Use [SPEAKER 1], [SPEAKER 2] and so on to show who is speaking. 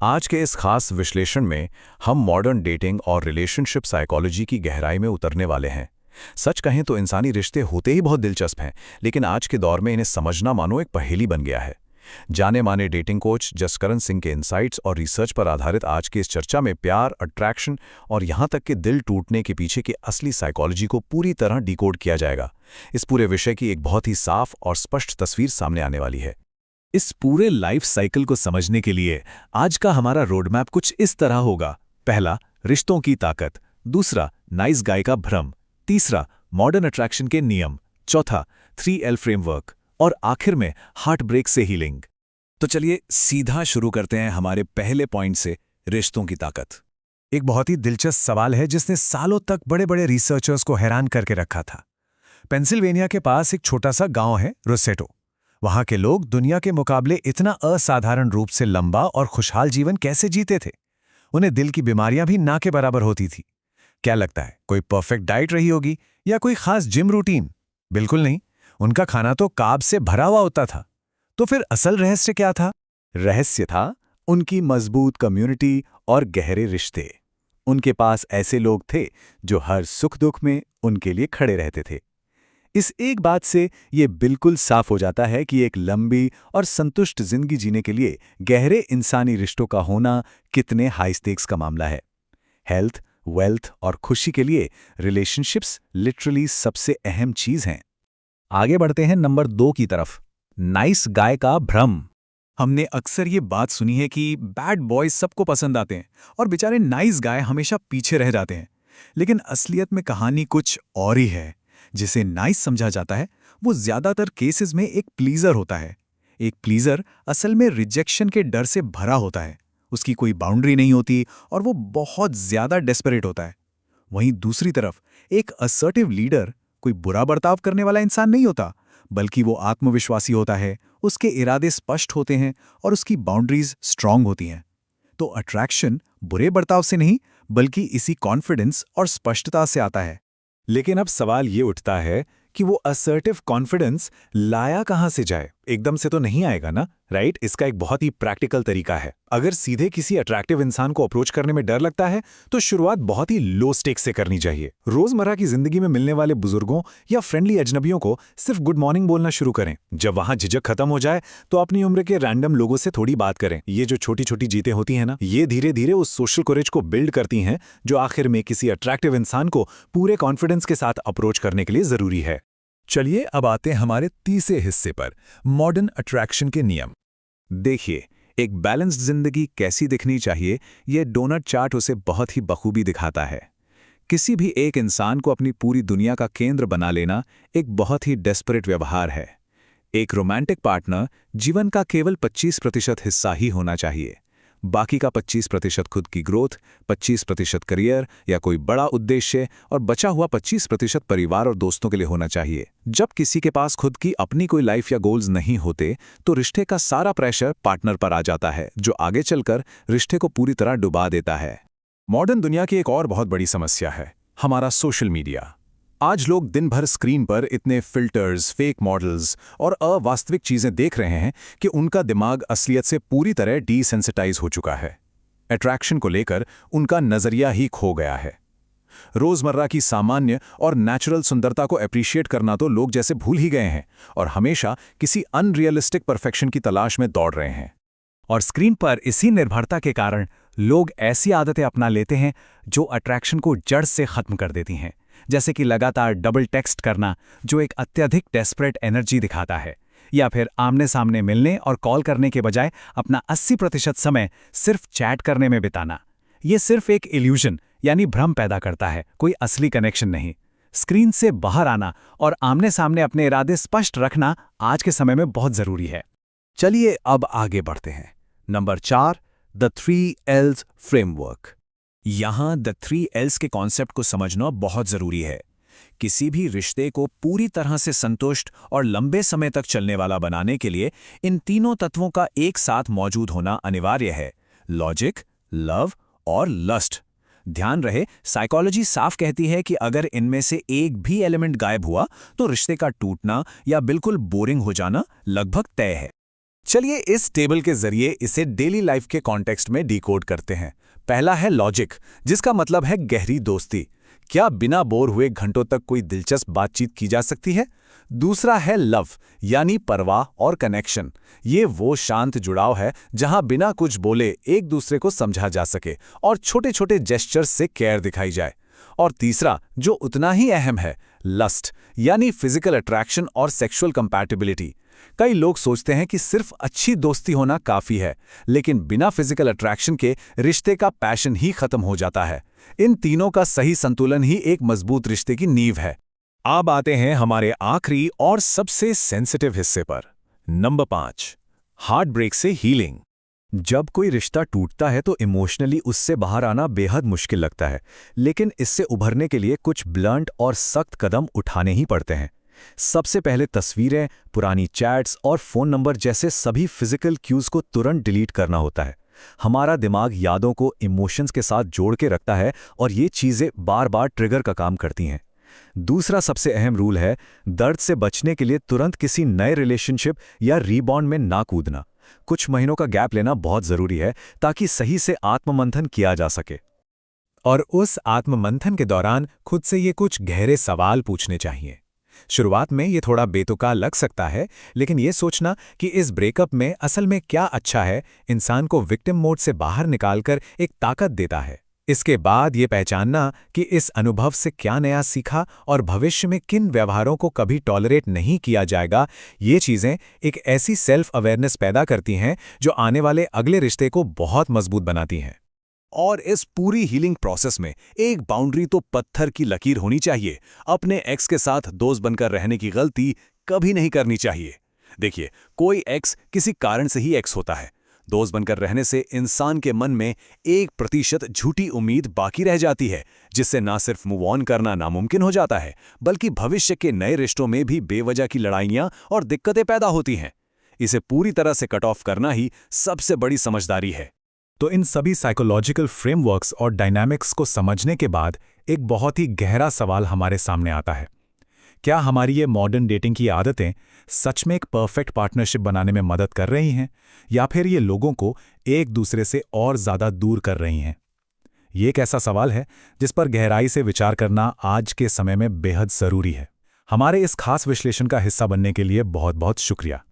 [SPEAKER 1] आज के इस खास विश्लेषण में हम मॉडर्न डेटिंग और रिलेशनशिप साइकोलॉजी की गहराई में उतरने वाले हैं। सच कहें तो इंसानी रिश्ते होते ही बहुत दिलचस्प हैं, लेकिन आज के दौर में इन्हें समझना मानो एक पहेली बन गया है। जाने माने डेटिंग कोच जसकरण सिंह के इंसाइट्स और रिसर्च पर आधारित आज की इस चर्चा में प्यार, अट्रैक्शन और यहाँ तक कि दिल टूटने के पीछे की असली साइकोलॉजी को पूरी तरह डिकोड किया जाएगा। इस पूरे विषय की एक बहुत ही साफ और स्पष्ट तस्वीर सामने आने वाली है।
[SPEAKER 2] इस पूरे लाइफ साइकिल को समझने के लिए आज का हमारा रोडमैप कुछ इस तरह होगा। पहला, रिश्तों की ताकत। दूसरा, नाइस गाय का भ्रम। तीसरा, मॉडर्न अट्रैक्शन के नियम। चौथा, 3L फ्रेमवर्क। और आखिर में हार्ट ब्रेक से हीलिंग। तो चलिए सीधा शुरू करते हैं हमारे पहले पॉइंट से, रिश्तों की ताकत। एक बहुत ही दिलचस्प सवाल है जिसने सालों तक बड़े बड़े रिसर्चर्स को हैरान करके रखा था। पेंसिल्वेनिया के पास एक छोटा सा गांव है, रोसेटो। वहां के लोग दुनिया के मुकाबले इतना असाधारण रूप से लंबा और खुशहाल जीवन कैसे जीते थे? उन्हें दिल की बीमारियां भी ना के बराबर होती थी। क्या लगता है, कोई परफेक्ट डाइट रही होगी या कोई खास जिम रूटीन? बिल्कुल नहीं। उनका खाना तो कार्ब से भरा हुआ होता था। तो फिर असल रहस्य क्या था? रहस्य था उनकी मजबूत कम्युनिटी और गहरे रिश्ते। उनके पास ऐसे लोग थे जो हर सुख दुख में उनके लिए खड़े रहते थे। इस एक बात से ये बिल्कुल साफ हो जाता है कि एक लंबी और संतुष्ट जिंदगी जीने के लिए गहरे इंसानी रिश्तों का होना कितने हाई स्टेक्स का मामला है। हेल्थ, वेल्थ और खुशी के लिए रिलेशनशिप्स लिटरली सबसे अहम चीज हैं। आगे बढ़ते हैं नंबर 2 की तरफ, नाइस गाय का भ्रम। हमने अक्सर ये बात सुनी है कि बैड बॉयज सबको पसंद आते हैं और बेचारे नाइस गाय हमेशा पीछे रह जाते हैं। लेकिन असलियत में कहानी कुछ और ही है। जिसे नाइस समझा जाता है वो ज्यादातर केसेस में एक प्लीजर होता है। एक प्लीजर असल में रिजेक्शन के डर से भरा होता है। उसकी कोई बाउंड्री नहीं होती और वो बहुत ज्यादा डेस्परेट होता है। वहीं दूसरी तरफ एक असर्टिव लीडर कोई बुरा बर्ताव करने वाला इंसान नहीं होता, बल्कि वो आत्मविश्वासी होता है, उसके इरादे स्पष्ट होते हैं और उसकी बाउंड्रीज स्ट्रांग होती हैं। तो अट्रैक्शन बुरे बर्ताव से नहीं, बल्कि इसी कॉन्फिडेंस और स्पष्टता से आता है। लेकिन अब सवाल ये उठता है कि वो असर्टिव कॉन्फिडेंस लाया कहाँ से जाए? एकदम से तो नहीं आएगा ना, राइट? इसका एक बहुत ही प्रैक्टिकल तरीका है। अगर सीधे किसी अट्रैक्टिव इंसान को अप्रोच करने में डर लगता है तो शुरुआत बहुत ही लो स्टेक से करनी चाहिए। रोजमर्रा की जिंदगी में मिलने वाले बुजुर्गों या फ्रेंडली अजनबियों को सिर्फ गुड मॉर्निंग बोलना शुरू करें। जब वहां झिझक खत्म हो जाए तो अपनी उम्र के रैंडम लोगों से थोड़ी बात करें। ये जो छोटी छोटी जीतें होती हैं ना, ये धीरे धीरे उस सोशल कोरेज को बिल्ड करती हैं जो आखिर में किसी अट्रैक्टिव इंसान को पूरे कॉन्फिडेंस के साथ अप्रोच करने के लिए जरूरी है। चलिए अब आते हैं हमारे तीसरे हिस्से पर, मॉडर्न अट्रैक्शन के नियम। देखिए, एक बैलेंस्ड जिंदगी कैसी दिखनी चाहिए, यह डोनट चार्ट उसे बहुत ही बखूबी दिखाता है। किसी भी एक इंसान को अपनी पूरी दुनिया का केंद्र बना लेना एक बहुत ही डेस्परेट व्यवहार है। एक रोमांटिक पार्टनर जीवन का केवल 25% हिस्सा ही होना चाहिए। बाकी का 25% खुद की ग्रोथ, 25% करियर या कोई बड़ा उद्देश्य और बचा हुआ 25% परिवार और दोस्तों के लिए होना चाहिए। जब किसी के पास खुद की अपनी कोई लाइफ या गोल्स नहीं होते तो रिश्ते का सारा प्रेशर पार्टनर पर आ जाता है, जो आगे चलकर रिश्ते को पूरी तरह डुबा देता है। मॉडर्न दुनिया की एक और बहुत बड़ी समस्या है हमारा सोशल मीडिया। आज लोग दिन भर स्क्रीन पर इतने फिल्टर्स, फेक मॉडल्स और अवास्तविक चीजें देख रहे हैं कि उनका दिमाग असलियत से पूरी तरह डीसेंसिटाइज हो चुका है। अट्रैक्शन को लेकर उनका नजरिया ही खो गया है। रोजमर्रा की सामान्य और नेचुरल सुंदरता को अप्रिशिएट करना तो लोग जैसे भूल ही गए हैं और हमेशा किसी अनरियलिस्टिक परफेक्शन की तलाश में दौड़ रहे हैं। और स्क्रीन पर इसी निर्भरता के कारण लोग ऐसी आदतें अपना लेते हैं जो अट्रैक्शन को जड़ से खत्म कर देती हैं। जैसे कि लगातार डबल टेक्स्ट करना, जो एक अत्यधिक डेस्परेट एनर्जी दिखाता है, या फिर आमने सामने मिलने और कॉल करने के बजाय अपना 80% समय सिर्फ चैट करने में बिताना। ये सिर्फ एक इल्यूजन यानी भ्रम पैदा करता है, कोई असली कनेक्शन नहीं। स्क्रीन से बाहर आना और आमने सामने अपने इरादे स्पष्ट रखना आज के समय में बहुत जरूरी है। चलिए अब आगे बढ़ते हैं। Number 4, the 3Ls framework. यहां द 3Ls के कॉन्सेप्ट को समझना बहुत जरूरी है। किसी भी रिश्ते को पूरी तरह से संतुष्ट और लंबे समय तक चलने वाला बनाने के लिए इन तीनों तत्वों का एक साथ मौजूद होना अनिवार्य है: लॉजिक, लव और लस्ट। ध्यान रहे, साइकोलॉजी साफ कहती है कि अगर इनमें से एक भी एलिमेंट गायब हुआ तो रिश्ते का टूटना या बिल्कुल बोरिंग हो जाना लगभग तय है। चलिए इस टेबल के जरिए इसे डेली लाइफ के कॉन्टेक्स्ट में डिकोड करते हैं। पहला है लॉजिक, जिसका मतलब है गहरी दोस्ती। क्या बिना बोर हुए घंटों तक कोई दिलचस्प बातचीत की जा सकती है? दूसरा है लव, यानी परवाह और कनेक्शन। ये वो शांत जुड़ाव है जहां बिना कुछ बोले एक दूसरे को समझा जा सके और छोटे छोटे जेस्चर्स से केयर दिखाई जाए। और तीसरा, जो उतना ही अहम है, लस्ट, यानी फिजिकल अट्रैक्शन और सेक्सुअल कंपैटिबिलिटी। कई लोग सोचते हैं कि सिर्फ अच्छी दोस्ती होना काफी है, लेकिन बिना फिजिकल अट्रैक्शन के रिश्ते का पैशन ही खत्म हो जाता है। इन तीनों का सही संतुलन ही एक मजबूत रिश्ते की नींव है। अब आते हैं हमारे आखिरी और सबसे सेंसिटिव हिस्से पर। नंबर 5, हार्ट ब्रेक से हीलिंग।
[SPEAKER 1] जब कोई रिश्ता टूटता है तो इमोशनली उससे बाहर आना बेहद मुश्किल लगता है, लेकिन इससे उभरने के लिए कुछ ब्लंट और सख्त कदम उठाने ही पड़ते हैं। सबसे पहले तस्वीरें, पुरानी चैट्स और फ़ोन नंबर जैसे सभी फिजिकल क्यूज़ को तुरंत डिलीट करना होता है। हमारा दिमाग यादों को इमोशंस के साथ जोड़ के रखता है और ये चीज़ें बार बार ट्रिगर का काम करती हैं। दूसरा सबसे अहम रूल है, दर्द से बचने के लिए तुरंत किसी नए रिलेशनशिप या रीबॉन्ड में ना कूदना। कुछ महीनों का गैप लेना बहुत ज़रूरी है ताकि सही से आत्ममंथन किया जा सके।
[SPEAKER 2] और उस आत्ममंथन के दौरान खुद से ये कुछ गहरे सवाल पूछने चाहिए। शुरुआत में ये थोड़ा बेतुका लग सकता है, लेकिन ये सोचना कि इस ब्रेकअप में असल में क्या अच्छा है, इंसान को विक्टिम मोड से बाहर निकालकर एक ताकत देता है। इसके बाद ये पहचानना कि इस अनुभव से क्या नया सीखा और भविष्य में किन व्यवहारों को कभी टॉलरेट नहीं किया जाएगा, ये चीज़ें एक ऐसी सेल्फ अवेयरनेस पैदा करती हैं जो आने वाले अगले रिश्ते को बहुत मजबूत बनाती हैं। और इस पूरी हीलिंग प्रोसेस में एक बाउंड्री तो पत्थर की लकीर होनी चाहिए। अपने एक्स के साथ दोस्त बनकर रहने की गलती कभी नहीं करनी चाहिए। देखिए, कोई एक्स किसी कारण से ही एक्स होता है। दोस्त बनकर रहने से इंसान के मन में 1% झूठी उम्मीद बाकी रह जाती है, जिससे ना सिर्फ मूव ऑन करना नामुमकिन हो जाता है, बल्कि भविष्य के नए रिश्तों में भी बेवजह की लड़ाइयाँ और दिक्कतें पैदा होती हैं। इसे पूरी तरह से कट ऑफ करना ही सबसे बड़ी समझदारी है। तो इन सभी साइकोलॉजिकल फ्रेमवर्क्स और डायनामिक्स को समझने के बाद एक बहुत ही गहरा सवाल हमारे सामने आता है। क्या हमारी ये मॉडर्न डेटिंग की आदतें सच में एक परफेक्ट पार्टनरशिप बनाने में मदद कर रही हैं, या फिर ये लोगों को एक दूसरे से और ज़्यादा दूर कर रही हैं? ये एक ऐसा सवाल है जिस पर गहराई से विचार करना आज के समय में बेहद ज़रूरी है। हमारे इस खास विश्लेषण का हिस्सा बनने के लिए बहुत बहुत शुक्रिया।